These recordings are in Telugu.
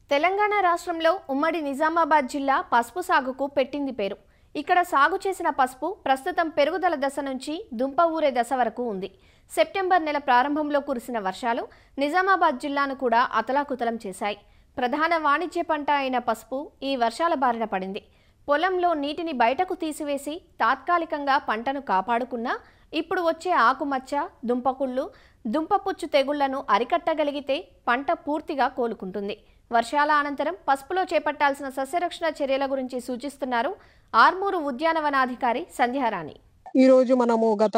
తెలంగాణ రాష్ట్రంలో ఉమ్మడి నిజామాబాద్ జిల్లా పసుపు సాగుకు పెట్టింది పేరు. ఇక్కడ సాగు చేసిన పసుపు ప్రస్తుతం పెరుగుదల దశ నుంచి దుంప ఊరే దశ వరకు ఉంది. సెప్టెంబర్ నెల ప్రారంభంలో కురిసిన వర్షాలు నిజామాబాద్ జిల్లాను కూడా అతలాకుతలం చేశాయి. ప్రధాన వాణిజ్య పంట అయిన పసుపు ఈ వర్షాల బారిన పడింది. పొలంలో నీటిని బయటకు తీసివేసి తాత్కాలికంగా పంటను కాపాడుకున్నా ఇప్పుడు వచ్చే ఆకుమచ్చ, దుంపకుళ్ళు, దుంపపుచ్చు తెగుళ్లను అరికట్టగలిగితే పంట పూర్తిగా కోలుకుంటుంది. వర్షాల అనంతరం పసుపులో చేపట్టాల్సిన సస్యరక్షణ చర్యల గురించి సూచిస్తున్నారు ఆర్మూరు ఉద్యానవనాధికారి సంధ్యారాణి. ఈ రోజు మనము గత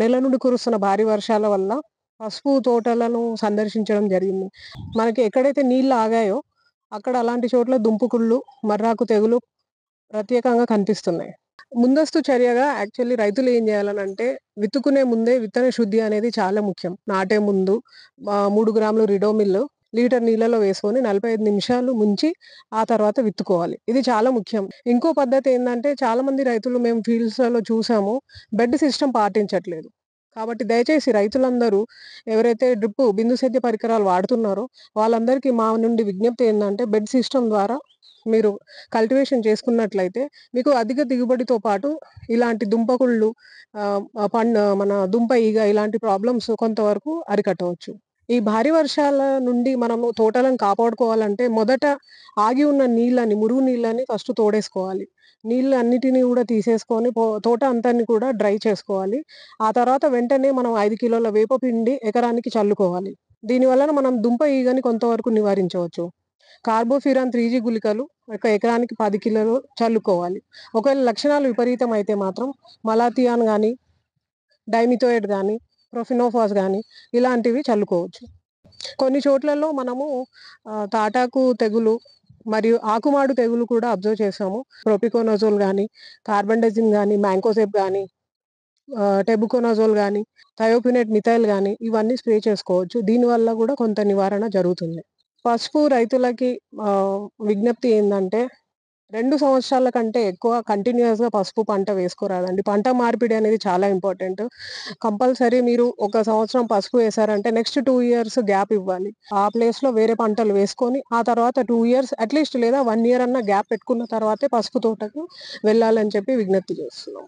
నెల నుండి కురుస్తున్న భారీ వర్షాల వల్ల పసుపు తోటలను సందర్శించడం జరిగింది. మనకి ఎక్కడైతే నీళ్లు ఆగాయో అక్కడ అలాంటి చోట్ల దుంపుకుళ్ళు, మర్రాకు తెగులు ప్రత్యేకంగా కనిపిస్తున్నాయి. ముందస్తు చర్యగా యాక్చువల్లీ రైతులు ఏం చేయాలనంటే విత్తుకునే ముందే విత్తన శుద్ధి అనేది చాలా ముఖ్యం. నాటే ముందు 3 గ్రాములు రిడోమిల్ లీటర్ నీళ్ళలో వేసుకొని 45 నిమిషాలు ముంచి ఆ తర్వాత విత్తుకోవాలి. ఇది చాలా ముఖ్యం. ఇంకో పద్ధతి ఏందంటే చాలా మంది రైతులు మేము ఫీల్డ్స్‌లలో చూసాము, బెడ్ సిస్టమ్ పాటించట్లేదు. కాబట్టి దయచేసి రైతులందరూ ఎవరైతే బిందు సేద్య పరికరాలు వాడుతున్నారో వాళ్ళందరికీ మా నుండి విజ్ఞప్తి ఏందంటే బెడ్ సిస్టమ్ ద్వారా మీరు కల్టివేషన్ చేసుకున్నట్లయితే మీకు అధిక దిగుబడితో పాటు ఇలాంటి దుంపకుళ్ళు, మన దుంప ఈగ ఇలాంటి ప్రాబ్లమ్స్ కొంతవరకు అరికట్టవచ్చు. ఈ భారీ వర్షాల నుండి మనము తోటలను కాపాడుకోవాలంటే మొదట ఆగి ఉన్న మురుగు నీళ్ళని ఫస్ట్ తోడేసుకోవాలి. నీళ్ళు అన్నిటిని కూడా తీసేసుకొని తోట అంతాన్ని కూడా డ్రై చేసుకోవాలి. ఆ తర్వాత వెంటనే మనం 5 కిలోల వేపపిండి ఎకరానికి చల్లుకోవాలి. దీని వలన మనం దుంప ఈగని కొంతవరకు నివారించవచ్చు. కార్బోఫిరాన్ 3G గుళికలు ఒక ఎకరానికి 10 కిలోలు చల్లుకోవాలి. ఒకవేళ లక్షణాలు విపరీతం అయితే మాత్రం మలాథియాన్ గానీ, డైమిథోయేట్ గానీ, ప్రొఫినోఫాస్ గానీ ఇలాంటివి చల్లుకోవచ్చు. కొన్ని చోట్లలో మనము తాటాకు తెగులు మరియు ఆకుమాడు తెగులు కూడా అబ్జర్వ్ చేసాము. ప్రొపికోనజోల్ గానీ, కార్బండజిమ్ గానీ, మ్యాంకోజెబ్ గానీ, టెబుకోనజోల్ గానీ, థయోఫినేట్ మిథైల్ గానీ ఇవన్నీ స్ప్రే చేసుకోవచ్చు. దీనివల్ల కూడా కొంత నివారణ జరుగుతుంది. పసుపు రైతులకి విజ్ఞప్తి ఏందంటే 2 సంవత్సరాల కంటే ఎక్కువ కంటిన్యూయస్‌గా పసుపు పంట వేసుకోరాదండి. పంట మార్పిడి అనేది చాలా ఇంపార్టెంట్. కంపల్సరీ మీరు ఒక సంవత్సరం పసుపు వేశారంటే నెక్స్ట్ 2 ఇయర్స్ గ్యాప్ ఇవ్వాలి. ఆ ప్లేస్‌లో వేరే పంటలు వేసుకొని ఆ తర్వాత 2 ఇయర్స్ అట్‌లీస్ట్ లేదా 1 ఇయర్ అన్న గ్యాప్ పెట్టుకున్న తర్వాతే పసుపు తోటకు వెళ్ళాలని చెప్పి విజ్ఞప్తి చేస్తున్నాం.